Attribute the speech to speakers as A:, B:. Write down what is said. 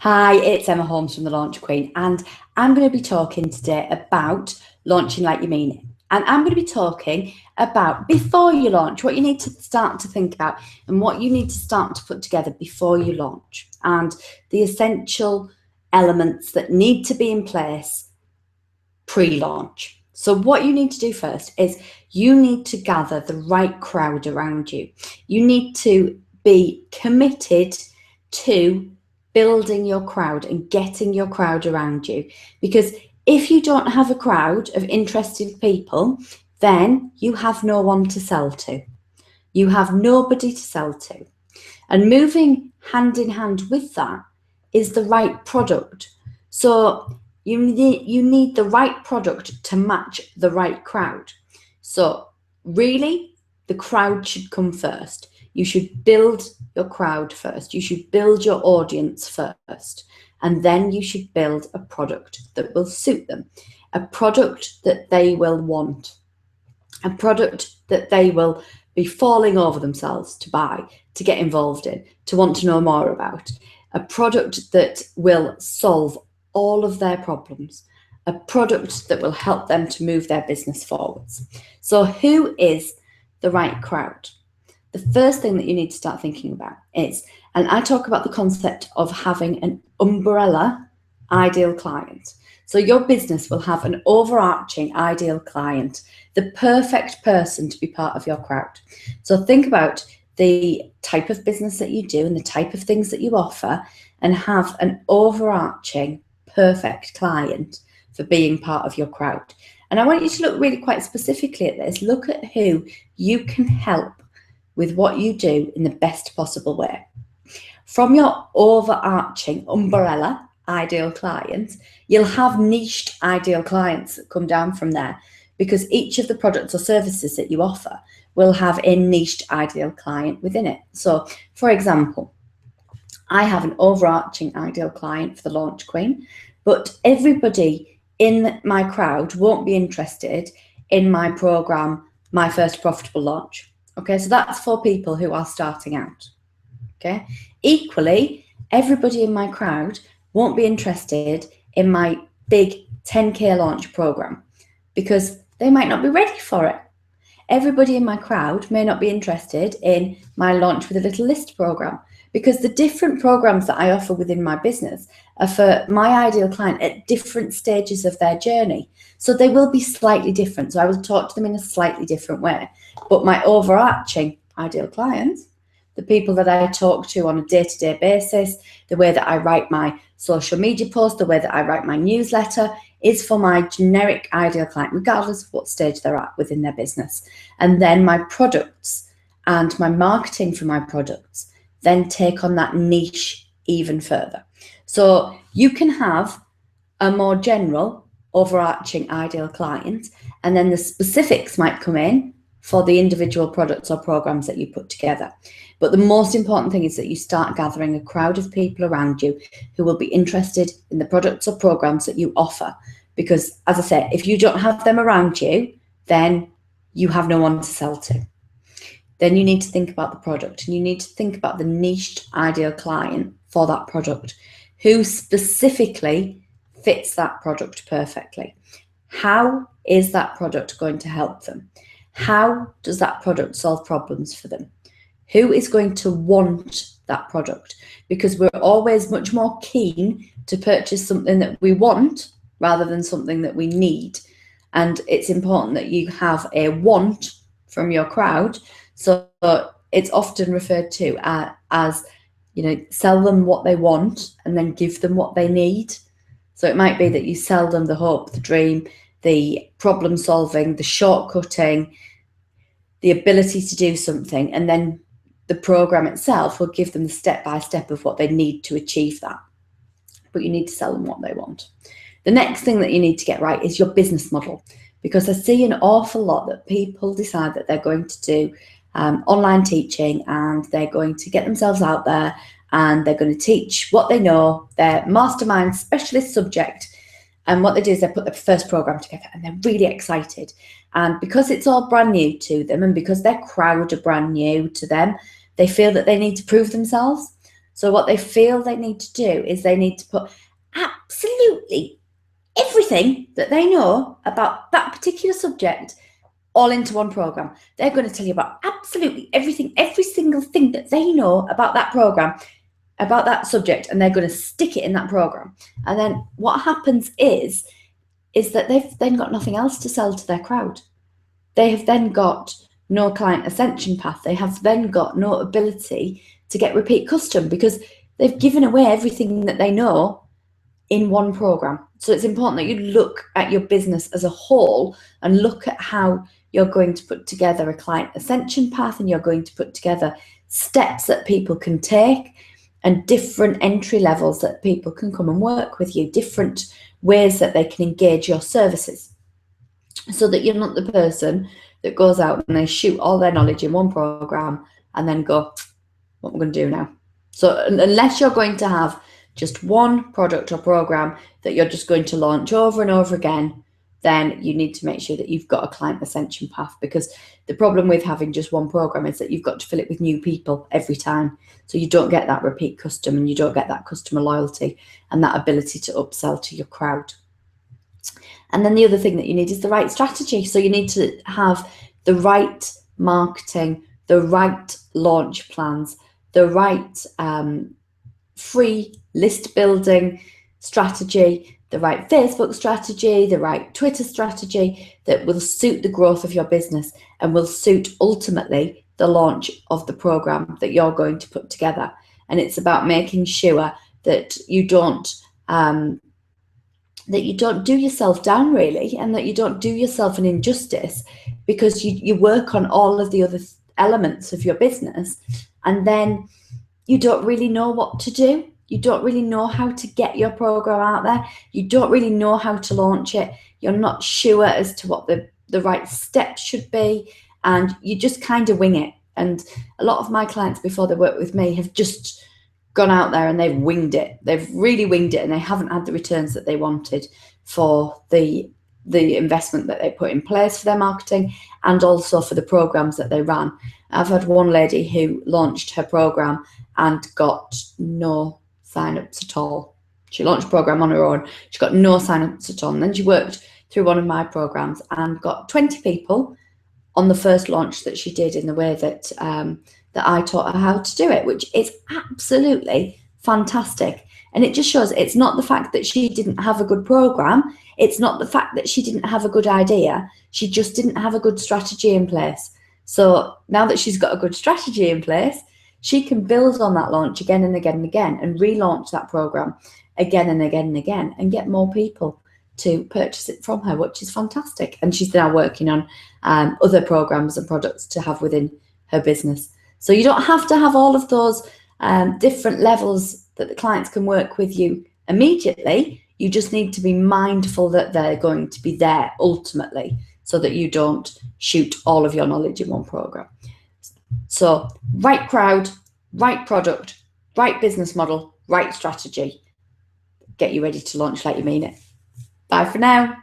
A: Hi, it's Emma Holmes from The Launch Queen, and I'm going to be talking today about launching like you mean it. And I'm going to be talking about before you launch, what you need to start to think about and what you need to start to put together before you launch, and the essential elements that need to be in place pre-launch. So what you need to do first is you need to gather the right crowd around you. You need to be committed to building your crowd and getting your crowd around you, because if you don't have a crowd of interested people, then you have no one to sell to. You have nobody to sell to. And moving hand in hand with that is the right product. So you need the right product to match the right crowd. So really, the crowd should come first. You should build your crowd first. You should build your audience first. And then you should build a product that will suit them, a product that they will want, a product that they will be falling over themselves to buy, to get involved in, to want to know more about, a product that will solve all of their problems, a product that will help them to move their business forwards. So who is the right crowd? The first thing that you need to start thinking about is, and I talk about the concept of having an umbrella ideal client. So your business will have an overarching ideal client, the perfect person to be part of your crowd. So think about the type of business that you do and the type of things that you offer, and have an overarching perfect client for being part of your crowd. And I want you to look really quite specifically at this. Look at who you can help with what you do in the best possible way. From your overarching umbrella ideal clients, you'll have niched ideal clients that come down from there, because each of the products or services that you offer will have a niched ideal client within it. So, for example, I have an overarching ideal client for the Launch Queen, but everybody in my crowd won't be interested in my program, My First Profitable Launch. Okay, so that's for people who are starting out. Okay, equally, everybody in my crowd won't be interested in my big 10K launch program, because they might not be ready for it. Everybody in my crowd may not be interested in my Launch with a Little List program, because the different programs that I offer within my business are for my ideal client at different stages of their journey. So they will be slightly different. So I will talk to them in a slightly different way. But my overarching ideal clients, the people that I talk to on a day-to-day basis, the way that I write my social media posts, the way that I write my newsletter, is for my generic ideal client, regardless of what stage they're at within their business. And then my products and my marketing for my products then take on that niche even further. So you can have a more general overarching ideal client, and then the specifics might come in for the individual products or programs that you put together. But the most important thing is that you start gathering a crowd of people around you who will be interested in the products or programs that you offer. Because, as I said, if you don't have them around you, then you have no one to sell to. Then you need to think about the product, and you need to think about the niched ideal client for that product. Who specifically fits that product perfectly? How is that product going to help them? How does that product solve problems for them? Who is going to want that product? Because we're always much more keen to purchase something that we want rather than something that we need. And it's important that you have a want from your crowd. So it's often referred to as, sell them what they want and then give them what they need. So it might be that you sell them the hope, the dream, the problem solving, the shortcutting, the ability to do something, and then the program itself will give them the step-by-step of what they need to achieve that. But you need to sell them what they want. The next thing that you need to get right is your business model, because I see an awful lot that people decide that they're going to do online teaching, and they're going to get themselves out there and they're going to teach what they know, their mastermind specialist subject. And what they do is they put their first program together and they're really excited. And because it's all brand new to them, and because their crowd are brand new to them, they feel that they need to prove themselves. So what they feel they need to do is they need to put absolutely everything that they know about that particular subject all into one program. They're going to tell you about absolutely everything, every single thing that they know about that program, about that subject, and they're going to stick it in that program. And then what happens is that they've then got nothing else to sell to their crowd. They have then got no client ascension path. They have then got no ability to get repeat custom because they've given away everything that they know in one program. So it's important that you look at your business as a whole and look at how you're going to put together a client ascension path, and you're going to put together steps that people can take and different entry levels that people can come and work with you, different ways that they can engage your services, so that you're not the person that goes out and they shoot all their knowledge in one program and then go, what am I going to do now? So unless you're going to have just one product or program that you're just going to launch over and over again, then you need to make sure that you've got a client ascension path, because the problem with having just one program is that you've got to fill it with new people every time. So you don't get that repeat custom, and you don't get that customer loyalty and that ability to upsell to your crowd. And then the other thing that you need is the right strategy. So you need to have the right marketing, the right launch plans, the right free list building strategy, the right Facebook strategy, the right Twitter strategy that will suit the growth of your business and will suit ultimately the launch of the program that you're going to put together. And it's about making sure that you don't do yourself down, really, and that you don't do yourself an injustice, because you work on all of the other elements of your business and then you don't really know what to do. You don't really know how to get your program out there. You don't really know how to launch it. You're not sure as to what the right steps should be, and you just kind of wing it. And a lot of my clients, before they work with me, have just gone out there and they've winged it. They've really winged it, and they haven't had the returns that they wanted for the investment that they put in place for their marketing and also for the programs that they ran. I've had one lady who launched her program and got no sign-ups at all. She launched a program on her own. She got no sign-ups at all. And then she worked through one of my programs and got 20 people on the first launch that she did in the way that that I taught her how to do it, which is absolutely fantastic. And it just shows it's not the fact that she didn't have a good program. It's not the fact that she didn't have a good idea. She just didn't have a good strategy in place. So now that she's got a good strategy in place, she can build on that launch again and again and again and relaunch that program again and again and again and get more people to purchase it from her, which is fantastic. And she's now working on other programs and products to have within her business. So you don't have to have all of those different levels that the clients can work with you immediately. You just need to be mindful that they're going to be there ultimately, so that you don't shoot all of your knowledge in one program. So right crowd, right product, right business model, right strategy. Get you ready to launch like you mean it. Bye for now.